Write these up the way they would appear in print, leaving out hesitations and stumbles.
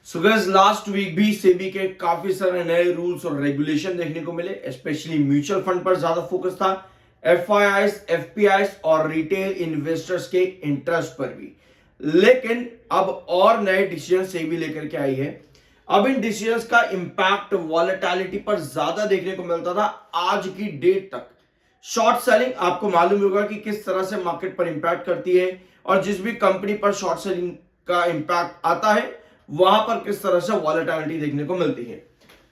So guys last week भी सेबी के काफी सारे नए रूल्स और रेगुलेशन देखने को मिले। स्पेशली म्यूचुअल फंड पर ज्यादा फोकस था, एफआईआईस, एफपीआईस और रिटेल इन्वेस्टर्स के इंटरेस्ट पर भी। लेकिन अब और नए डिसीजन सेबी लेकर के आई है। अब इन डिसीजंस का इंपैक्ट वॉलेटिलिटी पर ज्यादा देखने को मिलता था आज की डेट तक। शॉर्ट सेलिंग आपको मालूम होगा कि किस तरह से मार्केट पर इंपैक्ट करती है, और जिस भी कंपनी पर शॉर्ट सेलिंग का इंपैक्ट आता है वहां पर किस तरह से वॉलेटिलिटी देखने को मिलती है।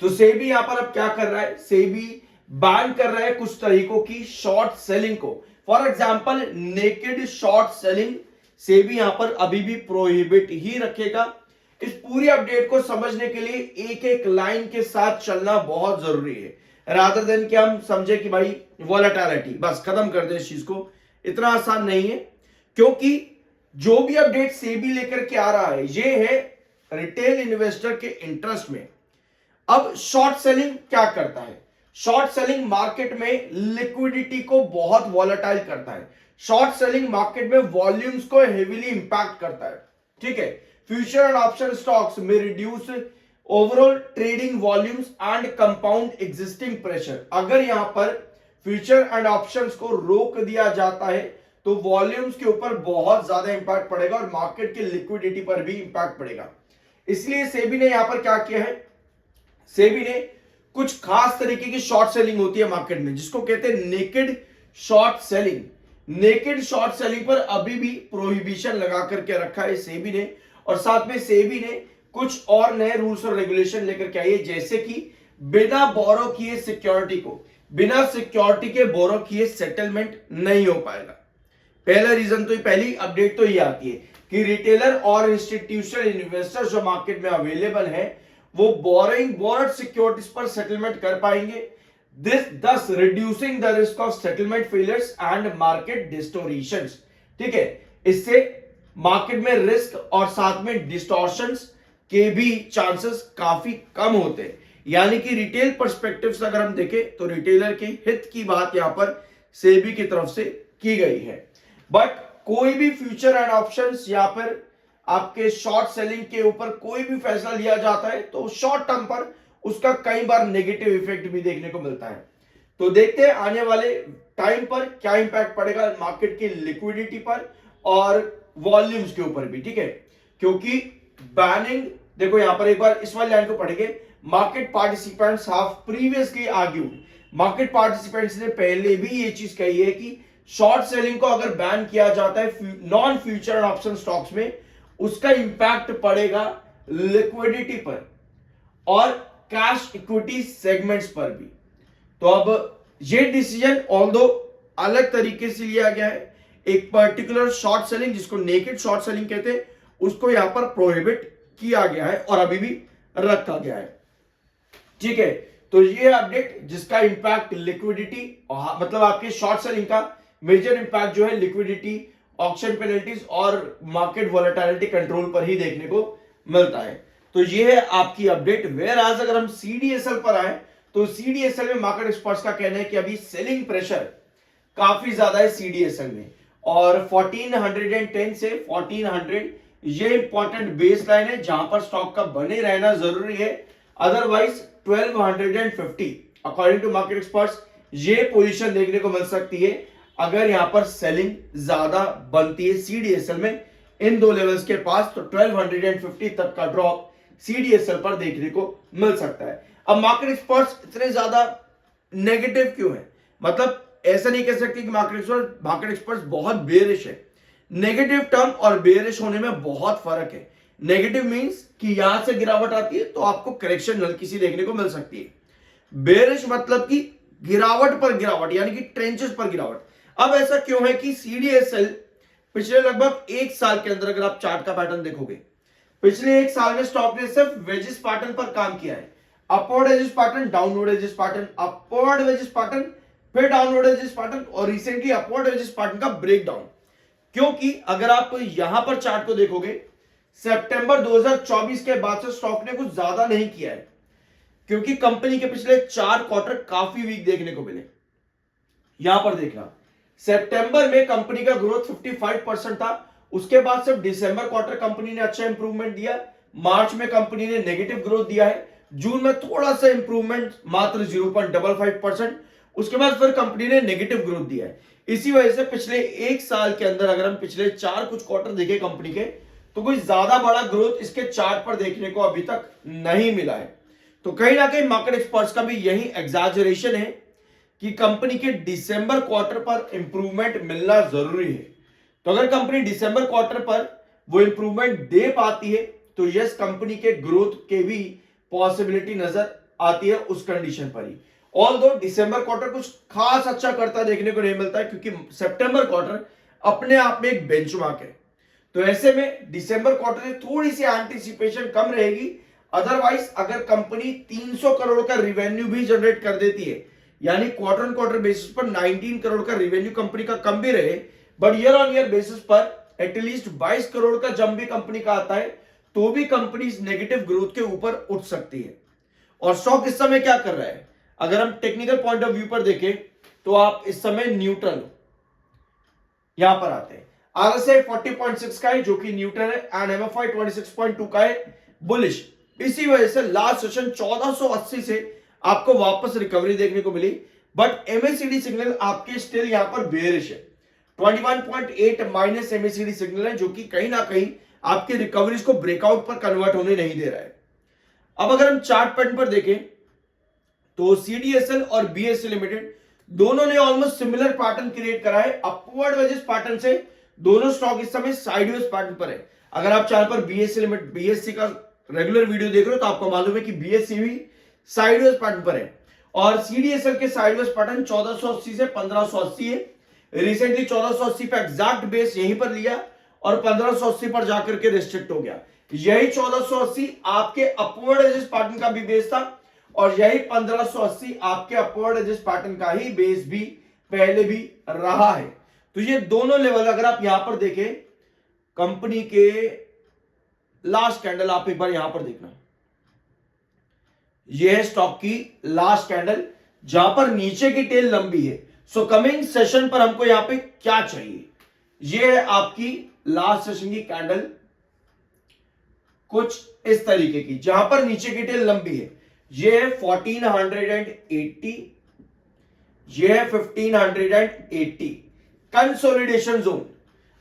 तो सेबी यहां पर अब क्या कर रहा है, सेबी बैन कर रहा है कुछ तरीकों की शॉर्ट सेलिंग को। For example naked short selling SEBI यहां पर अभी भी प्रोहिबिट ही रखेगा। इस पूरी अपडेट को समझने के लिए एक एक लाइन के साथ चलना बहुत जरूरी है, रादर देन कि हम समझे कि भाई वॉलेटिलिटी बस खत्म कर दे इस चीज को। इतना आसान नहीं है, क्योंकि जो भी अपडेट सेबी लेकर के आ रहा है ये है रिटेल इन्वेस्टर के इंटरेस्ट में। अब शॉर्ट सेलिंग क्या करता है? शॉर्ट सेलिंग मार्केट में लिक्विडिटी को बहुत वॉलेटाइल करता है। शॉर्ट सेलिंग मार्केट में वॉल्यूम्स को हेवीली इंपैक्ट करता है। ठीक है, फ्यूचर एंड ऑप्शन स्टॉक्स में reduce overall trading volumes and compound existing pressure. अगर यहां पर फ्यूचर एंड ऑप्शंस को रोक दिया जाता है तो वॉल्यूम्स के ऊपर बहुत ज्यादा इंपैक्ट पड़ेगा और मार्केट की लिक्विडिटी पर भी इंपैक्ट पड़ेगा। इसलिए सेबी ने यहां पर क्या किया है, सेबी ने कुछ खास तरीके की शॉर्ट सेलिंग होती है मार्केट में जिसको कहते हैं naked short selling. Naked short selling पर अभी भी प्रोहिबिशन लगा करके रखा है सेबी ने, और साथ में सेबी ने कुछ और नए रूल्स और रेगुलेशन लेकर के आई है, जैसे कि बिना बोरो किए सिक्योरिटी को, बिना सिक्योरिटी के बोरो किए सेटलमेंट नहीं हो पाएगा। पहला रीजन तो पहली अपडेट तो ये आती है कि रिटेलर और इंस्टीट्यूशनल इन्वेस्टर जो मार्केट में अवेलेबल है वो बोरोड सिक्योरिटीज पर सेटलमेंट कर पाएंगे, this thus reducing the risk of settlement failures and market distortions. ठीक है, इससे मार्केट में रिस्क और साथ में डिस्टॉर्शंस के भी चांसेस काफी कम होते हैं। यानी कि रिटेल पर्सपेक्टिव से अगर हम देखें तो रिटेलर के हित की बात यहां पर सेबी की तरफ से की गई है। बट कोई भी फ्यूचर एंड ऑप्शंस या फिर आपके शॉर्ट सेलिंग के ऊपर कोई भी फैसला लिया जाता है तो शॉर्ट टर्म पर उसका कई बार नेगेटिव इफेक्ट भी देखने को मिलता है। तो देखते हैं आने वाले टाइम पर क्या इंपैक्ट पड़ेगा मार्केट की लिक्विडिटी पर और वॉल्यूम्स के ऊपर भी। ठीक है, क्योंकि बैनिंग, देखो यहां पर एक बार इस वाली लाइन को पढ़ेंगे। Market participants have previously argued, market participants ने पहले भी ये चीज कही है कि शॉर्ट सेलिंग को अगर बैन किया जाता है non future and option stocks में, उसका इंपैक्ट पड़ेगा लिक्विडिटी पर और कैश इक्विटी सेगमेंट्स पर भी। तो अब ये डिसीजन ऑल्दो अलग तरीके से लिया गया है, एक पर्टिकुलर शॉर्ट सेलिंग जिसको नेकेड शॉर्ट सेलिंग कहते हैं उसको यहां पर प्रोहिबिट किया गया है और अभी भी रखा गया है। ठीक है, तो ये अपडेट जिसका इंपैक्ट लिक्विडिटी, मतलब आपके शॉर्ट सेलिंग का मेजर इंपैक्ट जो है लिक्विडिटी, ऑक्शन पेनल्टीज और मार्केट वॉलेटिलिटी कंट्रोल पर ही देखने को मिलता है। तो ये है आपकी अपडेट। वेयर आज अगर हम सीडीएसएल पर आए तो सीडीएसएल में मार्केट एक्सपर्ट्स का कहना है कि अभी सेलिंग प्रेशर काफी ज्यादा है सीडीएसएल में, और 1410 से 1400 ये इंपॉर्टेंट बेस लाइन है जहां पर स्टॉक का बने रहना जरूरी है। Otherwise 1250 according to market experts ये पोजीशन देखने को मिल सकती है अगर यहां पर सेलिंग ज्यादा बनती है सीडीएसएल में इन दो लेवल्स के पास, तो 1250 तक का ड्रॉप सीडीएसएल पर देखने को मिल सकता है। अब मार्केट एक्सपर्ट्स इतने ज्यादा नेगेटिव क्यों है? मतलब ऐसा नहीं कह सकते कि मार्केट एक्सपर्ट्स बहुत बेरिश है। नेगेटिव टर्म और बेरिश होने में बहुत फर्क है। नेगेटिव मींस कि यहां से गिरावट आती है तो आपको करेक्शन हल्की सी देखने को मिल सकती है। बेरिश मतलब कि गिरावट पर गिरावट, यानी कि ट्रेंचेस पर गिरावट। अब ऐसा क्यों है कि सीडीएसएल पिछले लगभग एक साल के अंदर अगर आप चार्ट का पैटर्न देखोगे, पिछले एक साल में स्टॉक ने सिर्फ वेजिस पैटर्न पर काम किया है। Upward edges pattern, downward edges pattern, upward edges pattern, फिर डाउनवर्ड एजिस पैटर्न और रिसेंटली अपवर्ड एजिस पैटर्न का ब्रेकडाउन। क्योंकि अगर आप यहां पर चार्ट को देखोगे सितंबर 2024 के बाद से स्टॉक ने कुछ ज्यादा नहीं किया है, क्योंकि कंपनी के पिछले 4 क्वार्टर काफी वीक देखने को मिले। यहां पर देखना, सितंबर में कंपनी का ग्रोथ 55% था, उसके बाद सिर्फ दिसंबर क्वार्टर कंपनी ने अच्छा इंप्रूवमेंट दिया, मार्च में कंपनी ने नेगेटिव ग्रोथ दिया है, जून में थोड़ा सा इंप्रूवमेंट मात्र 0.55%, उसके बाद फिर कंपनी ने नेगेटिव ग्रोथ दिया है। इसी वजह से पिछले एक साल के अंदर अगर हम पिछले चार कुछ क्वार्टर देखें कंपनी के, तो कोई ज्यादा बड़ा ग्रोथ इसके चार्ट पर देखने को अभी तक नहीं मिला है। तो कहीं ना कहीं मार्केट एक्सपर्ट्स का भी यही एग्जैजरेशन है कि कंपनी के दिसंबर क्वार्टर पर इंप्रूवमेंट मिलना जरूरी है। तो अगर कंपनी दिसंबर क्वार्टर पर वो इंप्रूवमेंट दे पाती है तो यस, कंपनी के ग्रोथ के भी पॉसिबिलिटी नजर आती है उस कंडीशन पर ही। ऑल्दो दिसंबर क्वार्टर कुछ खास अच्छा करता देखने को नहीं मिलता है, क्योंकि सितंबर क्वार्टर अपने आप में एक बेंचमार्क है। तो ऐसे में दिसंबर क्वार्टर से थोड़ी सी एंटिसिपेशन कम रहेगी। अदरवाइज अगर कंपनी 300 करोड़ का रिवेन्यू भी जनरेट कर देती है, यानी क्वार्टर ऑन क्वार्टर बेसिस पर 19 करोड़ का रिवेन्यू कंपनी का कम भी रहे, but year on year basis पर एटलीस्ट 22 करोड़ का जंप भी कंपनी का आता है, तो भी कंपनी इस नेगेटिव ग्रोथ के ऊपर उठ सकती है। और स्टॉक इस समय क्या कर रहा है, अगर हम टेक्निकल पॉइंट ऑफ व्यू पर देखें तो आप इस समय न्यूट्रल यहां पर आते हैं। आरएसआई 40.6 का है जो कि न्यूट्रल है, एंड एमएफआई 26.2 का है बुलिश। इसी वजह से लास्ट सेशन 1480 से आपको वापस रिकवरी देखने को मिली, बट एमएसीडी सिग्नल आपके स्टिल यहां पर बेयरिश है। 21.8 माइनस एमएसीडी सिग्नल है जो कि कहीं ना कहीं आपके रिकवरीज को ब्रेकआउट पर कन्वर्ट होने नहीं दे रहा है। अब अगर हम चार्ट पैटर्न पर देखें तो सीडीएसएल और बीएससी लिमिटेड दोनों ने ऑलमोस्ट सिमिलर पैटर्न क्रिएट करा है। अपवर्ड वेजेस पैटर्न से दोनों स्टॉक इस समय साइडवेज पैटर्न पर है। अगर आप चैनल पर बीएससी लिमिटेड बीएससी का रेगुलर वीडियो देख रहे हो तो आपको मालूम है कि बीएससी भी साइडवेज पैटर्न पर है, और सीडीएसएल के साइडवेज पैटर्न 1480 से 1580 है। रिसेंटली 1480 पे एग्जैक्ट बेस यहीं पर लिया और 1580 पर जाकर के रिस्ट्रिक्ट हो गया। यही 1480 आपके अपवर्ड एजेस पैटर्न का भी बेस था, और यही 1580 आपके अपवर्ड एजेस पैटर्न का ही बेस भी पहले भी रहा है। तो ये दोनों लेवल अगर आप यहां पर देखें कंपनी के लास्ट कैंडल, आप एक बार यहां पर देखना, यह है स्टॉक की लास्ट कैंडल जहां पर नीचे की टेल लंबी है। सो कमिंग सेशन पर हमको यहां पे क्या चाहिए, यह है आपकी लास्ट सेशन की कैंडल कुछ इस तरीके की जहां पर नीचे की टेल लंबी है। यह है 1480, यह है 1580 कंसोलिडेशन जोन।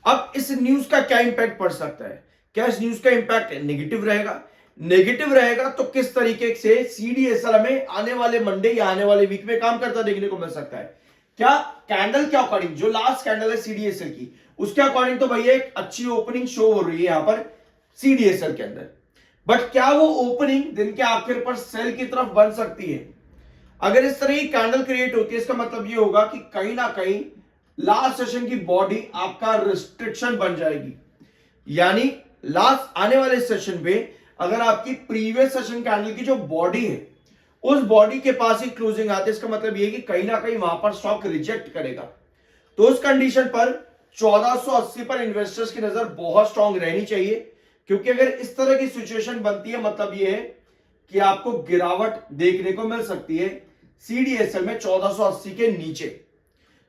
अब इस न्यूज का क्या इंपैक्ट पड़ सकता है, क्या इस न्यूज का इंपैक्ट नेगेटिव रहेगा? नेगेटिव रहेगा तो किस तरीके से सीडीएसएल में आने वाले मंडे या आने वाले वीक में काम करता देखने को मिल सकता है? क्या कैंडल के अकॉर्डिंग, जो लास्ट कैंडल है सीडीएसएल की, उसके अकॉर्डिंग तो भैया एक अच्छी ओपनिंग शो हो रही है यहां पर सीडीएसएल के अंदर, बट क्या वो ओपनिंग दिन के आखिर पर सेल की तरफ बन सकती है? अगर इस तरह की कैंडल क्रिएट होती है, इसका मतलब ये होगा कि कहीं ना कहीं लास्ट सेशन की बॉडी आपका रिस्ट्रिक्शन बन जाएगी। यानी लास्ट आने वाले सेशन पे अगर आपकी प्रीवियस सेशन कैंडल की जो बॉडी है उस बॉडी के पास ही क्लोजिंग आती है, इसका मतलब ये कि कहीं ना कहीं वहां पर स्टॉक रिजेक्ट करेगा। तो उस कंडीशन पर 1480 पर इन्वेस्टर्स की नजर बहुत स्ट्रांग रहनी चाहिए, क्योंकि अगर इस तरह की सिचुएशन बनती है मतलब ये है कि आपको गिरावट देखने को मिल सकती है सीडीएसएल में 1480 के नीचे।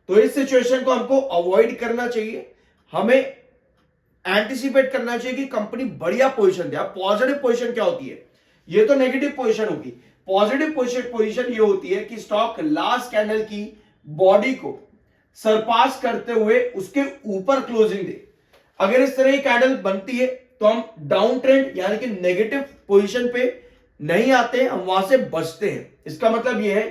तो इस सिचुएशन को हमको अवॉइड करना चाहिए, हमें एंटिसिपेट करना चाहिए कि कंपनी बढ़िया पोजीशन दे। पॉजिटिव पोजीशन क्या होती है, ये तो नेगेटिव पोजीशन होगी। पॉजिटिव पोजीशन ये होती है कि स्टॉक लास्ट कैंडल की बॉडी को सरपास करते हुए उसके ऊपर क्लोजिंग दे। अगर इस तरह की कैंडल बनती है तो हम डाउन ट्रेंड यानी कि नेगेटिव पोजीशन पे नहीं आते, हम वहां से बचते हैं। इसका मतलब यह है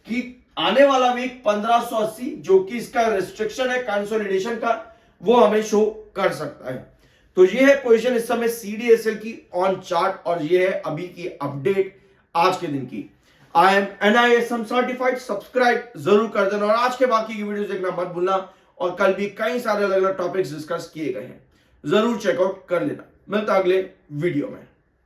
कि आने वाला वीक 1580 जो कि इसका रिस्ट्रिक्शन है कंसोलिडेशन का, वो हमें शो कर सकता है। तो ये है पोजीशन इस समय सीडीएसएल की ऑन चार्ट, और ये है अभी की अपडेट आज के दिन की। I am NISM certified, subscribe जरूर कर देना, और आज के बाकी की वीडियोस देखना मत भूलना। और कल भी कई सारे अलग अलग टॉपिक्स डिस्कस किए गए हैं, जरूर चेकआउट कर लेना। मिलता अगले वीडियो में।